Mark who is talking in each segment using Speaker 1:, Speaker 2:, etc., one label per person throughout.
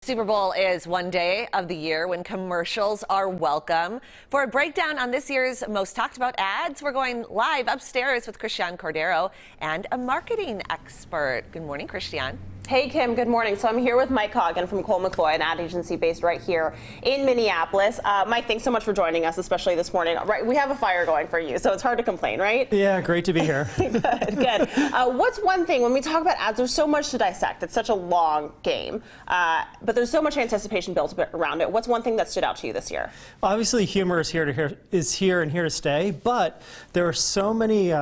Speaker 1: Super Bowl is one day of the year when commercials are welcome. For a breakdown on this year's most talked about ads, we're going live upstairs with Christiane Cordero and a marketing expert. Good morning, Christiane.
Speaker 2: Hey, Kim. Good morning. So I'm here with Mike Caguin from Colle McVoy, an ad agency based right here in Minneapolis. Mike, thanks so much for joining us, especially this morning. Right, we have a fire going for you, so it's hard to complain, right?
Speaker 3: Yeah, great to be here.
Speaker 2: Good. What's one thing, when we talk about ads, there's so much to dissect. It's such a long game, but there's so much anticipation built around it. What's one thing that stood out to you this year?
Speaker 3: Obviously, humor is here to stay, but there are so many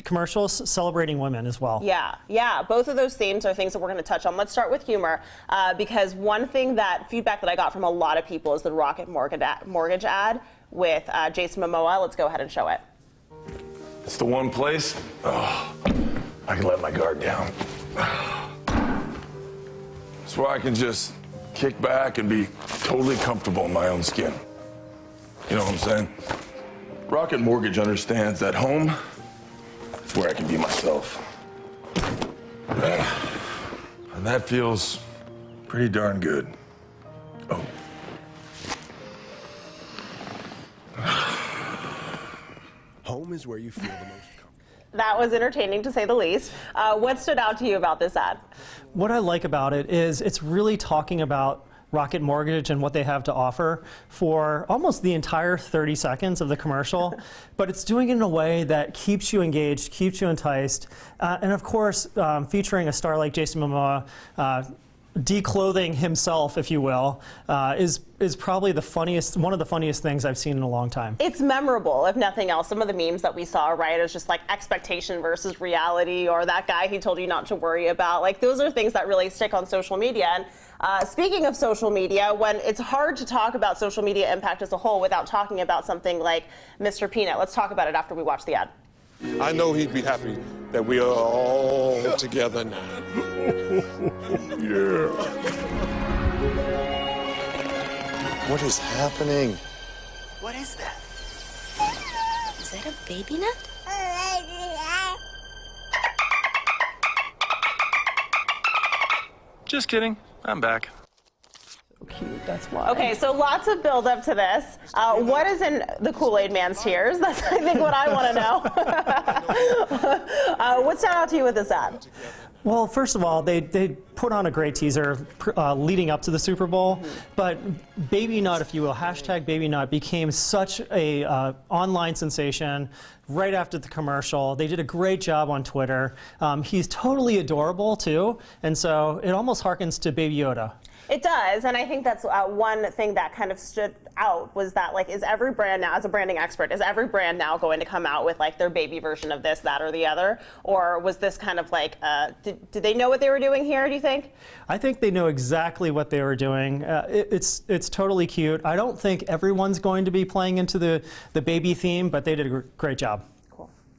Speaker 3: commercials celebrating women as well.
Speaker 2: Yeah, both of those themes are things that we're going to touch on. Let's start with humor, because one thing feedback that I got from a lot of people is the Rocket Mortgage ad with Jason Momoa. Let's go ahead and show it.
Speaker 4: It's the one place I can let my guard down. It's where I can just kick back and be totally comfortable in my own skin. You know what I'm saying? Rocket Mortgage understands that home is where I can be myself. And that feels pretty darn good. Oh.
Speaker 5: Home is where you feel the most comfortable.
Speaker 2: That was entertaining, to say the least. What stood out to you about this ad?
Speaker 3: What I like about it is it's really talking about Rocket Mortgage and what they have to offer for almost the entire 30 seconds of the commercial, but it's doing it in a way that keeps you engaged, keeps you enticed, and of course, featuring a star like Jason Momoa, declothing himself, if you will, is probably one of the funniest things I've seen in a long time.
Speaker 2: It's memorable, if nothing else. Some of the memes that we saw, right, is just like expectation versus reality, or that guy he told you not to worry about. Like, those are things that really stick on social media. And speaking of social media, when it's hard to talk about social media impact as a whole without talking about something like Mr. Peanut. Let's talk about it after we watch the ad.
Speaker 5: I know he'd be happy that we are all together now.
Speaker 4: Yeah.
Speaker 5: What is happening?
Speaker 6: What is that? Is that a baby nut?
Speaker 7: Just kidding. I'm back.
Speaker 2: Cute, that's why. Okay, so lots of build up to this. What is in the Kool-Aid Man's tears? That's, I think, what I want to know. What stood out to you with this ad?
Speaker 3: Well, first of all, they put on a great teaser leading up to the Super Bowl, but Baby Nut, if you will, hashtag Baby Nut, became such a online sensation right after the commercial. They did a great job on Twitter. He's totally adorable, too, and so it almost harkens to Baby Yoda.
Speaker 2: It does, and I think that's one thing that kind of stood out was that, like, is every brand now, as a branding expert, is every brand now going to come out with, like, their baby version of this, that, or the other? Or was this kind of like, did they know what they were doing here, do you think?
Speaker 3: I think they know exactly what they were doing. It's totally cute. I don't think everyone's going to be playing into the baby theme, but they did a great job.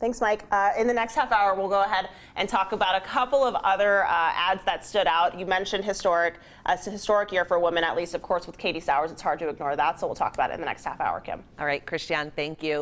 Speaker 2: Thanks, Mike. In the next half hour, we'll go ahead and talk about a couple of other ads that stood out. You mentioned it's a historic year for women, at least, of course, with Katie Sowers. It's hard to ignore that, so we'll talk about it in the next half hour, Kim.
Speaker 1: All right, Christiane, thank you.